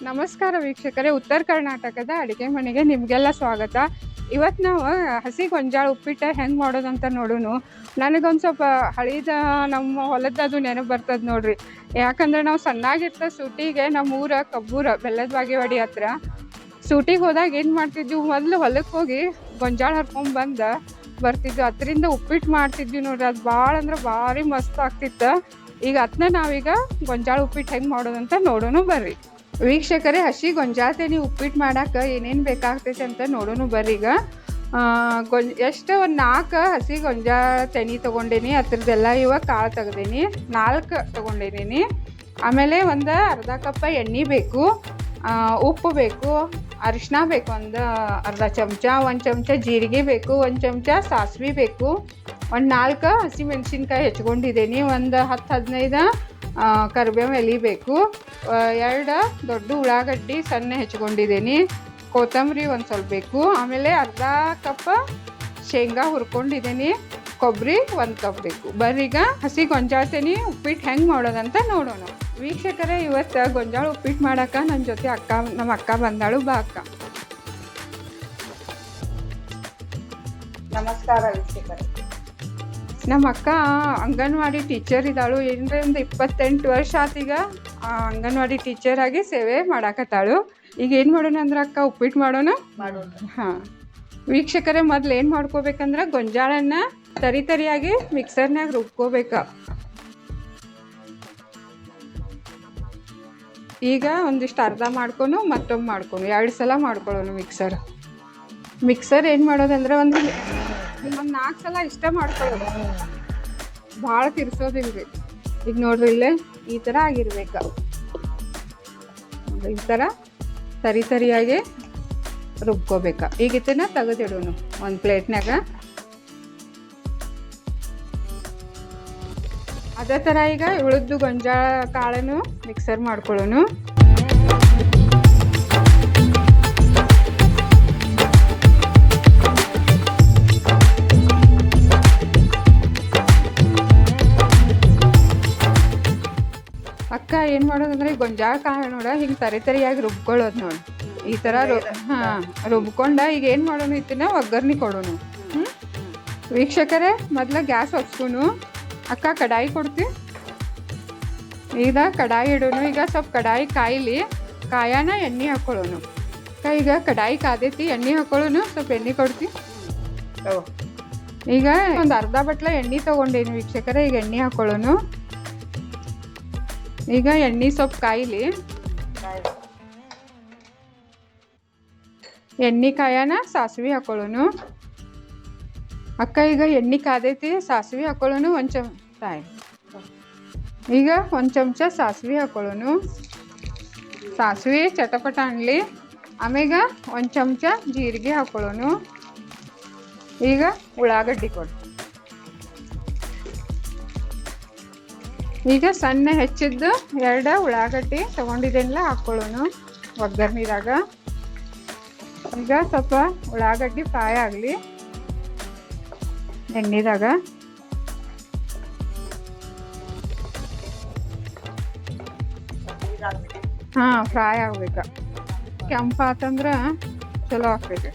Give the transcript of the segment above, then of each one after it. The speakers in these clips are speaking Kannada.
ನಮಸ್ಕಾರ ವೀಕ್ಷಕರೇ, ಉತ್ತರ ಕರ್ನಾಟಕದ ಅಡುಗೆ ಮನೆಗೆ ನಿಮಗೆಲ್ಲ ಸ್ವಾಗತ. ಇವತ್ತು ನಾವು ಹಸಿ ಗೊಂಜಾಳ ಉಪ್ಪಿಟ್ಟು ಹೆಂಗೆ ಮಾಡೋದಂತ ನೋಡೋಣ. ನನಗೊಂದು ಸ್ವಲ್ಪ ಹಳೀದ ನಮ್ಮ ಹೊಲದ್ದು ನೆನಪು ಬರ್ತದೆ ನೋಡ್ರಿ. ಯಾಕಂದ್ರೆ ನಾವು ಸಣ್ಣಾಗಿರ್ತ ಸೂಟಿಗೆ ನಮ್ಮ ಊರ ಕಬ್ಬೂರ ಬೆಲ್ಲದ ಬಾಗೇವಾಡಿ ಹತ್ರ ಸೂಟಿಗೆ ಹೋದಾಗ ಏನು ಮಾಡ್ತಿದ್ವಿ, ಮೊದಲು ಹೊಲಕ್ಕೆ ಹೋಗಿ ಗೊಂಜಾಳ ಹರ್ಕೊಂಡ್ಬಂದು ಬರ್ತಿದ್ವಿ. ಅದರಿಂದ ಉಪ್ಪಿಟ್ಟು ಮಾಡ್ತಿದ್ವಿ ನೋಡ್ರಿ. ಅದು ಭಾಳ ಅಂದ್ರೆ ಭಾರಿ ಮಸ್ತ್ ಆಗ್ತಿತ್ತು. ಈಗ ಅದನ್ನ ನಾವೀಗ ಗೊಂಜಾಳ ಉಪ್ಪಿಟ್ಟು ಹೆಂಗೆ ಮಾಡೋದಂತ ನೋಡೋಣ ಬರ್ರಿ ವೀಕ್ಷಕರೇ. ಹಸಿ ಗೊಂಜಾಳ ತೆನಿ ಉಪ್ಪಿಟ್ಟು ಮಾಡಕ್ಕೆ ಏನೇನು ಬೇಕಾಗ್ತೈತೆ ಅಂತ ನೋಡೋಣ ಬರ್ರಿ. ಈಗ ಎಷ್ಟು ಒಂದು 4 ಹಸಿ ಗೊಂಜಾಳ ತೆನಿ ತೊಗೊಂಡೇನಿ. ಅದ್ರದ್ದೆಲ್ಲ ಇವಾಗ ಕಾಳು ತೆಗ್ದೀನಿ. 4 ತೊಗೊಂಡೇನಿ. ಆಮೇಲೆ ಒಂದು ಅರ್ಧ ಕಪ್ಪ ಎಣ್ಣೆ ಬೇಕು, ಉಪ್ಪು ಬೇಕು, ಅರಿಶಿನ ಬೇಕು ಒಂದು ಅರ್ಧ ಚಮಚ, 1 ಚಮಚ ಜೀರಿಗೆ ಬೇಕು, 1 ಚಮಚ ಸಾಸಿವೆ ಬೇಕು, ಒಂದು 4 ಹಸಿಮೆಣ್ಸಿನ್ಕಾಯಿ ಹೆಚ್ಕೊಂಡಿದ್ದೀನಿ, ಒಂದು 10-15 ಕರಿಬೇವು ಎಲೆ ಬೇಕು, 2 ದೊಡ್ಡ ಉಳ್ಳಾಗಡ್ಡಿ ಸಣ್ಣ ಹೆಚ್ಕೊಂಡಿದ್ದೀನಿ, ಕೊತ್ತಂಬರಿ ಒಂದು ಸ್ವಲ್ಪ ಬೇಕು, ಆಮೇಲೆ ಅರ್ಧ ಕಪ್ ಶೇಂಗಾ ಹುರ್ಕೊಂಡಿದ್ದೀನಿ, ಕೊಬ್ಬರಿ 1 ಕಪ್ ಬೇಕು. ಬರ್ರೀಗ ಹಸಿ ಗೊಂಜಾಳ ತೆನಿ ಉಪ್ಪಿಟ್ಟು ಹೆಂಗೆ ಮಾಡೋದಂತ ನೋಡೋಣ ವೀಕ್ಷಕರೇ. ಇವತ್ತು ಗೊಂಜಾಳ ಉಪ್ಪಿಟ್ಟು ಮಾಡೋಕೆ ನನ್ನ ಜೊತೆ ನಮ್ಮ ಅಕ್ಕ ಬಂದಾಳು. ಬಾ ಅಕ್ಕ. ನಮಸ್ಕಾರ ವೀಕ್ಷಕರೇ. ನಮ್ಮ ಅಕ್ಕ ಅಂಗನವಾಡಿ ಟೀಚರ್ ಇದ್ದಾಳು. ಏನಂದ್ರೆ ಒಂದು 28 ವರ್ಷ ಆತೀಗ ಅಂಗನವಾಡಿ ಟೀಚರ್ ಆಗಿ ಸೇವೆ ಮಾಡಾಕತ್ತಾಳು. ಈಗ ಏನು ಮಾಡೋಣ ಅಂದ್ರೆ ಅಕ್ಕ ಉಪ್ಪಿಟ್ಟು ಮಾಡೋಣ. ಹಾಂ ವೀಕ್ಷಕರೇ, ಮೊದಲು ಏನು ಮಾಡ್ಕೋಬೇಕಂದ್ರೆ ಗೊಂಜಾಳನ್ನ ತರಿಯಾಗಿ ಮಿಕ್ಸರ್ನಾಗ ರುಬ್ಕೋಬೇಕು. ಈಗ ಒಂದಿಷ್ಟು ಅರ್ಧ ಮಾಡ್ಕೊಂಡು ಮತ್ತೊಮ್ಮೆ ಮಾಡ್ಕೊಂಡು 2 ಸಲ ಮಾಡ್ಕೊಳ್ಳೋಣ ಮಿಕ್ಸರ್ ಏನು ಮಾಡೋದಂದ್ರೆ ಒಂದು 4 ಸಲ ಇಷ್ಟ ಮಾಡ್ಕೊಳ್ಳೋದು, ಭಾಳ ತಿರ್ಸೋದಿಲ್ರಿ. ಈಗ ನೋಡ್ರಿ ಇಲ್ಲೇ ಈ ಥರ ಆಗಿರ್ಬೇಕು. ಈ ಥರ ತರಿಯಾಗಿ ರುಬ್ಕೋಬೇಕು. ಈಗ ಇದನ್ನ ತೆಗೆದಿಡೋಣ ಒಂದು ಪ್ಲೇಟ್ನಾಗ. ಅದೇ ಥರ ಈಗ ಉಳಿದು ಗೊಂಜಾಳ ಕಾಳನ್ನು ಮಿಕ್ಸರ್ ಮಾಡ್ಕೊಳ್ಳೋಣ. ಅಕ್ಕ ಏನು ಮಾಡೋದಂದ್ರೆ ಈ ಗೊಂಜಾಳ ಕಾಳು ನೋಡ ಹಿಂಗೆ ತರಿಯಾಗಿ ರುಬ್ಕೊಳ್ಳೋದು ನೋಡಿ. ಈ ಥರ ರುಬ್ಕೊಂಡ ಈಗ ಏನು ಮಾಡೋಣ, ಇದನ್ನ ಒಗ್ಗರ್ಣೆ ಕೊಡೋಣ. ವೀಕ್ಷಕರೇ, ಮೊದಲ ಗ್ಯಾಸ್ ಹಚ್ಕೊನು. ಅಕ್ಕ ಕಡಾಯಿ ಕೊಡ್ತಿ. ಈಗ ಕಡಾಯಿ ಇಡೋಣ. ಈಗ ಸ್ವಲ್ಪ ಕಡಾಯಿ ಕಾಯಿಲಿ, ಕಾಯಾನ ಎಣ್ಣೆ ಹಾಕ್ಕೊಳ್ಳೋಣ. ಅಕ್ಕ ಈಗ ಕಡಾಯಿ ಕಾದೈತಿ, ಎಣ್ಣೆ ಹಾಕ್ಕೊಳ್ಳೋಣ. ಸ್ವಲ್ಪ ಎಣ್ಣೆ ಕೊಡ್ತಿ. ಈಗ ಒಂದು ಅರ್ಧ ಬಟ್ಲ ಎಣ್ಣೆ ತೊಗೊಂಡೇನು ವೀಕ್ಷಕರೇ. ಈಗ ಎಣ್ಣೆ ಹಾಕ್ಕೊಳ್ಳೋಣ. ಈಗ ಎಣ್ಣೆ ಸ್ವಲ್ಪ ಕಾಯಿಲಿ, ಎಣ್ಣೆ ಕಾಯಾನ ಸಾಸಿವೆ ಹಾಕೊಳ್ಳೋಣ. ಅಕ್ಕ ಈಗ ಎಣ್ಣೆ ಕಾದೈತಿ, ಸಾಸಿವೆ ಹಾಕೊಳ್ಳೋಣ. ಈಗ 1 ಚಮಚ ಸಾಸಿವೆ ಹಾಕೊಳ್ಳೋಣ. ಸಾಸಿವೆ ಚಟಪಟ ಅನ್ಲಿ. ಆಮೇಲೆ 1 ಚಮಚ ಜೀರಿಗೆ ಹಾಕೊಳ್ಳೋಣ. ಈಗ ಉಳ್ಳಾಗಡ್ಡಿ ಕೊಡು. ಈಗ ಸಣ್ಣ ಹೆಚ್ಚಿದ್ದು 2 ಉಳ್ಳಾಗಡ್ಡಿ ತೊಗೊಂಡಿದ್ದೆಲ್ಲ ಹಾಕ್ಕೊಳ್ಳೋಣ ಒಗ್ಗರ್ಣಿದಾಗ. ಈಗ ಸ್ವಲ್ಪ ಉಳ್ಳಾಗಡ್ಡಿ ಫ್ರೈ ಆಗಲಿ ಎಣ್ಣೆದಾಗ. ಹಾಂ, ಫ್ರೈ ಆಗ್ಬೇಕು. ಕೆಂಪಾತಂದ್ರೆ ಚಲೋ ಆಗ್ತೈತಿ.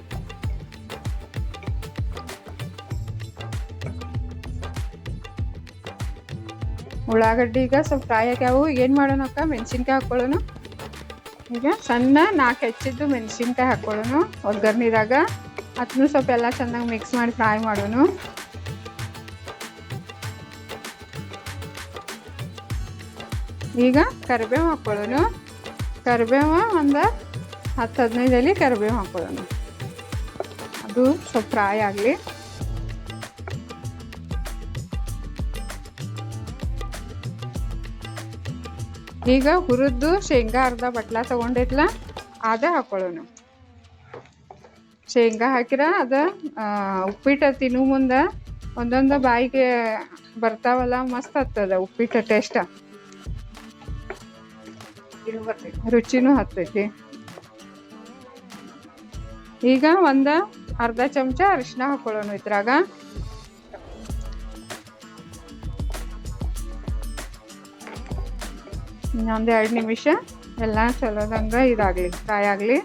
ಉಳ್ಳಾಗಡ್ಡಿ ಈಗ ಸ್ವಲ್ಪ ಫ್ರೈ ಆಗ್ಯಾವು. ಏನು ಮಾಡೋಣ ಅಕ್ಕ, ಮೆಣಸಿನ್ಕಾಯಿ ಹಾಕ್ಕೊಳ್ಳೋಣ. ಈಗ ಸಣ್ಣ 4 ಹೆಚ್ಚಿದ್ದು ಮೆಣಸಿನ್ಕಾಯಿ ಹಾಕ್ಕೊಳ್ಳೋಣ ಒಗ್ಗರ್ಣಿದಾಗ. ಅದನ್ನು ಸ್ವಲ್ಪ ಎಲ್ಲ ಚೆನ್ನಾಗಿ ಮಿಕ್ಸ್ ಮಾಡಿ ಫ್ರೈ ಮಾಡೋಣ. ಈಗ ಕರಿಬೇವು ಹಾಕ್ಕೊಳ್ಳೋಣ. ಕರಿಬೇವು ಒಂದು 10-15 ಎಲೆ ಕರಿಬೇವು ಹಾಕ್ಕೊಳ್ಳೋಣ. ಅದು ಸ್ವಲ್ಪ ಫ್ರೈ ಆಗಲಿ. ಈಗ ಹುರಿದು ಶೇಂಗಾ ಅರ್ಧ ಬಟ್ಲ ತೊಗೊಂಡೈತ್ಲ ಅದ ಹಾಕ್ಕೊಳ್ಳೋಣ. ಶೇಂಗಾ ಹಾಕಿರ ಅದು ಉಪ್ಪಿಟ್ಟು ತಿನ್ನು ಮುಂದೆ ಒಂದೊಂದು ಬಾಯಿಗೆ ಬರ್ತಾವಲ್ಲ, ಮಸ್ತ್ ಆಗ್ತದ ಉಪ್ಪಿಟ್ಟು. ಟೇಸ್ಟ್ ರುಚಿನೂ ಹತ್ತೈತಿ. ಈಗ ಒಂದು ಅರ್ಧ ಚಮಚ ಅರಿಶಿನ ಹಾಕ್ಕೊಳ್ಳೋಣ ಇದ್ರಾಗ. ಇನ್ನೊಂದು 2 ನಿಮಿಷ ಎಲ್ಲ ಚಲೋದಂಗ ಇದಾಗಲಿ ಫ್ರೈ ಆಗಲಿ.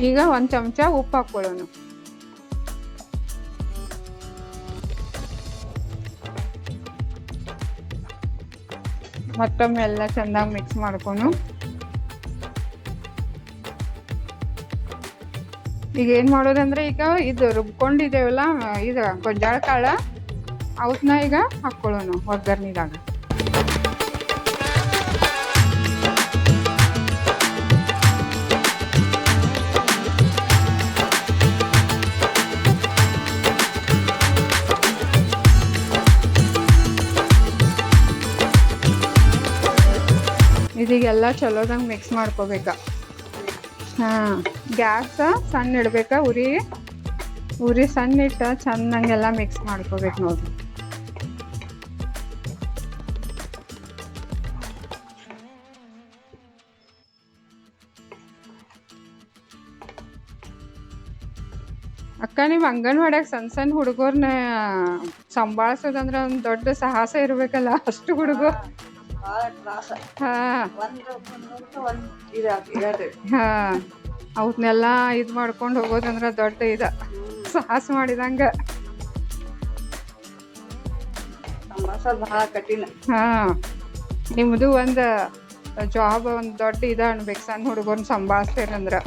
ಈಗ ಒಂದು ಚಮಚ ಉಪ್ಪು ಹಾಕ್ಕೊಳ್ಳೋಣ. ಮತ್ತೊಮ್ಮೆ ಎಲ್ಲ ಚೆಂದಾಗಿ ಮಿಕ್ಸ್ ಮಾಡ್ಕೊಂಡು ಈಗ ಏನು ಮಾಡೋದಂದ್ರೆ ಈಗ ಇದು ರುಬ್ಕೊಂಡಿದ್ದೇವಲ್ಲ ಇದು ಗೊಂಜಾಳ ಕಾಳು ಅವನ್ನ ಈಗ ಹಾಕ್ಕೊಳ್ಳೋಣ ಒಗ್ಗರ್ನಿದಾಗ. ಇದೀಗೆಲ್ಲ ಚಲೋದಂಗೆ ಮಿಕ್ಸ್ ಮಾಡ್ಕೋಬೇಕ. ಹಾಂ, ಗ್ಯಾಸ್ ಸಣ್ಣ ಇಡ್ಬೇಕ, ಉರಿ ಸಣ್ಣ ಇಟ್ಟು ಚೆನ್ನಾಗೆಲ್ಲ ಮಿಕ್ಸ್ ಮಾಡ್ಕೋಬೇಕು ನೋಡ್ರಿ. ಅಕ್ಕ, ನೀವು ಅಂಗನವಾಡ್ಯಾಗ ಸಣ್ಣ ಹುಡುಗರ್ನ ಸಂಭಾಳಿಸೋದಂದ್ರೆ ಒಂದು ದೊಡ್ಡ ಸಾಹಸ ಇರ್ಬೇಕಲ್ಲ, ಅಷ್ಟು ಹುಡುಗರು. ಅವನ್ನೆಲ್ಲ ಇದು ಮಾಡ್ಕೊಂಡು ಹೋಗೋದಂದ್ರ ದೊಡ್ಡ ಸಾಹಸ ಮಾಡಿದಂಗ. ಹಾ, ನಿಮ್ದು ಒಂದು ಜಾಬ್ ಒಂದು ದೊಡ್ಡ ಅನ್ಬೇಕು. ಸಣ್ಣ ಹುಡುಗರ್ನ ಸಂಭಾಳಿಸ್ತೇನಂದ್ರ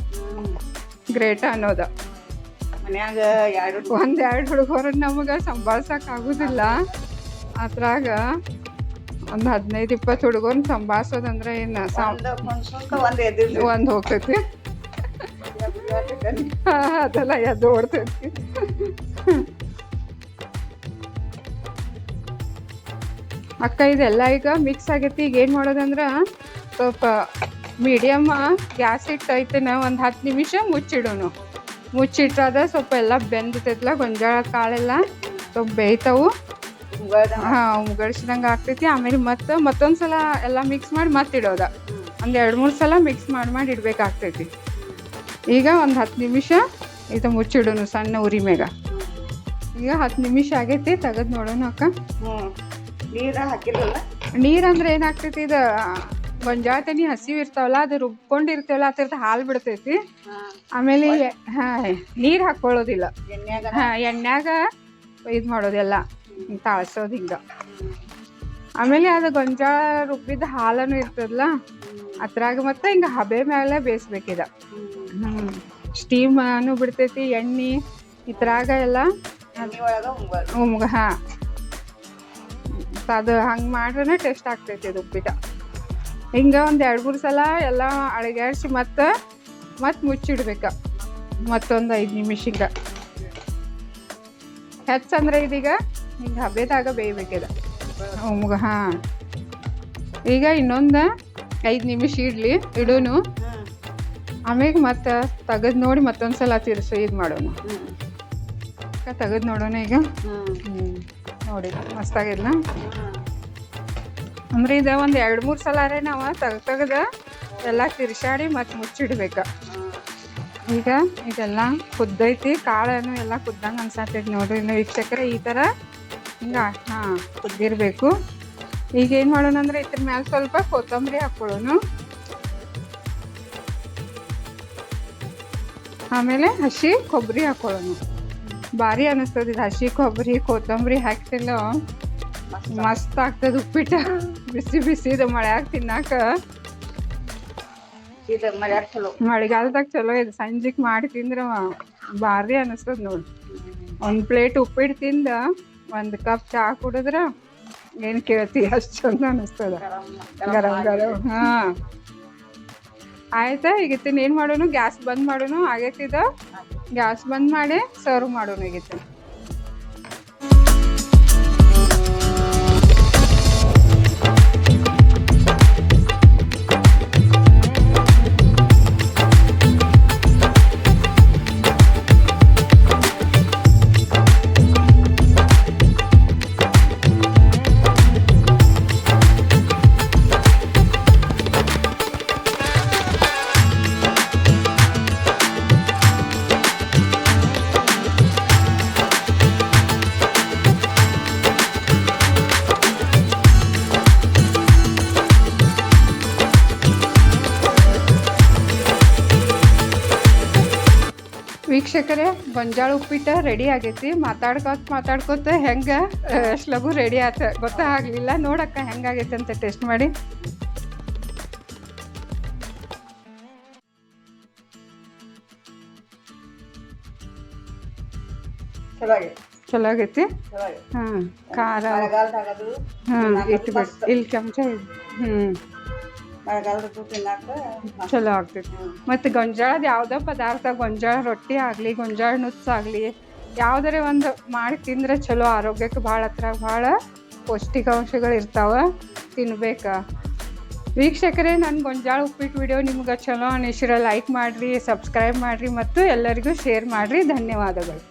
ಗ್ರೇಟ್ ಅನ್ನೋದ. ಮನ್ಯಾಗ ಒಂದೆರಡು ಹುಡುಗರನ್ನ ನಮಗ ಸಂಭಾಳ್ಸಕ್ ಆಗುದಿಲ್ಲ, ಅದ್ರಾಗ ಒಂದು 15-20 ಹುಡುಗರ್ನ ಸಂಭಾಳ್ಸೋದಂದ್ರೆ ಏನು ಒಂದು ಹೋಗ್ತೈತಿ. ಅದೆಲ್ಲ ಎದ್ದು ಓಡ್ತೈತಿ. ಅಕ್ಕ, ಇದೆಲ್ಲ ಈಗ ಮಿಕ್ಸ್ ಆಗೈತಿ. ಈಗ ಏನು ಮಾಡೋದಂದ್ರೆ ಸ್ವಲ್ಪ ಮೀಡಿಯಮ್ ಗ್ಯಾಸ್ ಇಟ್ಟೈತೇನ ಒಂದು 10 ನಿಮಿಷ ಮುಚ್ಚಿಡೋಣ. ಮುಚ್ಚಿಟ್ಟಾದ ಸ್ವಲ್ಪ ಎಲ್ಲ ಬೆಂದತೈತಲ್ಲ, ಗೊಂಜಾಳ ಕಾಳೆಲ್ಲ ಸ್ವಲ್ಪ ಬೇಯ್ತಾವು. ಹಾಂ, ಉಗಳ್ಸಿದಂಗೆ ಆಗ್ತೈತಿ. ಆಮೇಲೆ ಮತ್ತೊಂದ್ಸಲ ಎಲ್ಲ ಮಿಕ್ಸ್ ಮಾಡಿ ಮತ್ತಿಡೋದ. ಒಂದು 2-3 ಸಲ ಮಿಕ್ಸ್ ಮಾಡಿ ಇಡ್ಬೇಕಾಗ್ತೈತಿ. ಈಗ ಒಂದು 10 ನಿಮಿಷ ಇದು ಮುಚ್ಚಿಡೋಣ ಸಣ್ಣ ಉರಿ ಮ್ಯಾಗ. ಈಗ 10 ನಿಮಿಷ ಆಗೈತಿ, ತೆಗೆದು ನೋಡೋಣ ಅಕ್ಕ. ನೀರಂದ್ರೆ ಏನಾಗ್ತೈತಿ, ಇದು ಗೊಂಜಾಳ ತೆನಿ ಹಸಿವು ಇರ್ತಾವಲ್ಲ, ಅದು ರುಬ್ಕೊಂಡಿರ್ತೇವಲ್ಲ, ಅದ್ರದ್ದು ಹಾಲು ಬಿಡ್ತೈತಿ. ಆಮೇಲೆ ನೀರು ಹಾಕ್ಕೊಳ್ಳೋದಿಲ್ಲ. ಎಣ್ಣೆಗ ಇದು ಮಾಡೋದೆಲ್ಲ ತಾಳ್ಸೋದು ಹಿಂಗ. ಆಮೇಲೆ ಅದು ಗೊಂಜಾಳ ರುಬ್ಬಿದ ಹಾಲನು ಇರ್ತದಲ್ಲ, ಅದ್ರಾಗ ಮತ್ತೆ ಹಿಂಗ ಹಬೆ ಮೇಲೆ ಬೇಯಿಸ್ಬೇಕಿದ. ಸ್ಟೀಮನು ಬಿಡ್ತೈತಿ, ಎಣ್ಣೆ ಇದ್ರಾಗ ಎಲ್ಲ. ಹಾಂ, ಅದು ಹಂಗೆ ಮಾಡ್ರೆ ಟೇಸ್ಟ್ ಆಗ್ತೈತಿ ಅದು ಉಪ್ಪಿಟ. ಹಿಂಗೆ ಒಂದು 2-3 ಸಲ ಎಲ್ಲ ಅಳಗ್ಯಾಡ್ಸಿ ಮತ್ತೆ ಮುಚ್ಚಿಡ್ಬೇಕ ಮತ್ತೊಂದು 5 ನಿಮಿಷ. ಹಿಂಗೆ ಹೆಚ್ಚಂದ್ರೆ ಇದೀಗ ಹಿಂಗೆ ಹಬ್ಬೆದಾಗ ಬೇಯ್ಬೇಕಿದ. ಹಾಂ, ಈಗ ಇನ್ನೊಂದು 5 ನಿಮಿಷ ಇಡೋನು. ಆಮೇಲೆ ಮತ್ತೆ ತೆಗೆದು ನೋಡಿ ಮತ್ತೊಂದ್ಸಲ ತಿರ್ಸು ಇದು ಮಾಡೋಣ. ತೆಗೆದು ನೋಡೋಣ ಈಗ. ನೋಡಿ ಮಸ್ತಾಗಿಲ್ಲ ಅಂದ್ರೆ ಇದು ಒಂದು 2-3 ಸಲ ನಾವು ತೆಗೆದ ಎಲ್ಲ ತಿರ್ಸಾಡಿ ಮತ್ತೆ ಮುಚ್ಚಿಡ್ಬೇಕ. ಈಗ ಇದೆಲ್ಲ ಕುದ್ದೈತಿ, ಕಾಳನ್ನು ಎಲ್ಲ ಕುದ್ದಂಗೆ ಅನ್ಸತ್ತೈತಿ ನೋಡ್ರಿ. ಇನ್ನು ವೀಕ್ಷಕರೇ, ಈ ಥರ ಹಿಂಗೆ ಹಾಂ ಕುದ್ದಿರಬೇಕು. ಈಗ ಏನು ಮಾಡೋಣ ಅಂದ್ರೆ ಇದ್ರ ಮ್ಯಾಲೆ ಸ್ವಲ್ಪ ಕೊತ್ತಂಬರಿ ಹಾಕ್ಕೊಳ್ಳೋಣ. ಆಮೇಲೆ ಹಸಿ ಕೊಬ್ಬರಿ ಹಾಕ್ಕೊಳ್ಳೋಣ. ಭಾರಿ ಅನ್ನಿಸ್ತದ ಇದು ಹಸಿ ಕೊಬ್ಬರಿ ಕೊತ್ತಂಬರಿ ಹಾಕ್ತಿಲ್ಲ, ಮಸ್ತ್ ಆಗ್ತದ ಉಪ್ಪಿಟ್ಟ. ಬಿಸಿ ಇದು ಮಳ್ಯಾಗ ತಿನ್ನಾಕ ಮಳೆಗಾಲದಾಗ ಚಲೋ ಇದು. ಸಂಜೆಗೆ ಮಾಡಿ ತಿಂದ್ರೆ ಭಾರಿ ಅನ್ನಿಸ್ತದ ನೋಡಿ. ಒಂದು ಪ್ಲೇಟ್ ಉಪ್ಪಿಟ್ಟು ತಿಂದ 1 ಕಪ್ ಚಹಾ ಕುಡಿದ್ರ ಏನು ಕೇಳ್ತಿ, ಅಷ್ಟು ಚಂದ ಅನ್ನಿಸ್ತದ ಗರಂ. ಹಾಂ, ಆಯ್ತಾ. ಈಗಿತ್ತಿನ ಏನು ಮಾಡೋಣ, ಗ್ಯಾಸ್ ಬಂದ್ ಮಾಡೋಣ. ಆಗೈತಿದ ಗ್ಯಾಸ್ ಬಂದ್ ಮಾಡಿ ಸರ್ವ್ ಮಾಡೋಣ ಈಗಿತ್ತಿನ. ವೀಕ್ಷಕರೇ, ಗೊಂಜಾಳ ಉಪ್ಪಿಟ್ಟು ರೆಡಿ ಆಗೈತಿ. ಮಾತಾಡ್ಕೋತ ಹೆಂಗೆ ಅಷ್ಟು ಲಘು ರೆಡಿ ಆಯ್ತು ಗೊತ್ತಾಗಲಿಲ್ಲ. ನೋಡಕ್ಕ ಹೆಂಗಾಗೈತೆ ಅಂತ ಟೇಸ್ಟ್ ಮಾಡಿ. ಚಲೋ ಆಗೈತಿ. ಹಾಂ, ಖಾರ ಹಾಂ ಇಟ್ಬಿಟ್ಟು ಇಲ್ಲಿ ಚಮಚ ಚಲೋ ಆಗ್ತೈತಿ. ಮತ್ತು ಗೊಂಜಾಳದ ಯಾವುದೋ ಪದಾರ್ಥ, ಗೊಂಜಾಳ ರೊಟ್ಟಿ ಆಗಲಿ, ಗೊಂಜಾಳ ನುಚ್ಚಾಗಲಿ, ಯಾವುದರೇ ಒಂದು ಮಾಡಿ ತಿಂದರೆ ಚಲೋ. ಆರೋಗ್ಯಕ್ಕೆ ಭಾಳ ಭಾಳ ಪೌಷ್ಟಿಕಾಂಶಗಳು ಇರ್ತಾವೆ, ತಿನ್ಬೇಕು. ವೀಕ್ಷಕರೇ, ನನ್ನ ಗೊಂಜಾಳ ಉಪ್ಪಿಟ್ಟು ವಿಡಿಯೋ ನಿಮ್ಗೆ ಚಲೋ ಅನಿಸಿರ ಲೈಕ್ ಮಾಡಿರಿ, ಸಬ್ಸ್ಕ್ರೈಬ್ ಮಾಡಿರಿ ಮತ್ತು ಎಲ್ಲರಿಗೂ ಶೇರ್ ಮಾಡಿರಿ. ಧನ್ಯವಾದಗಳು.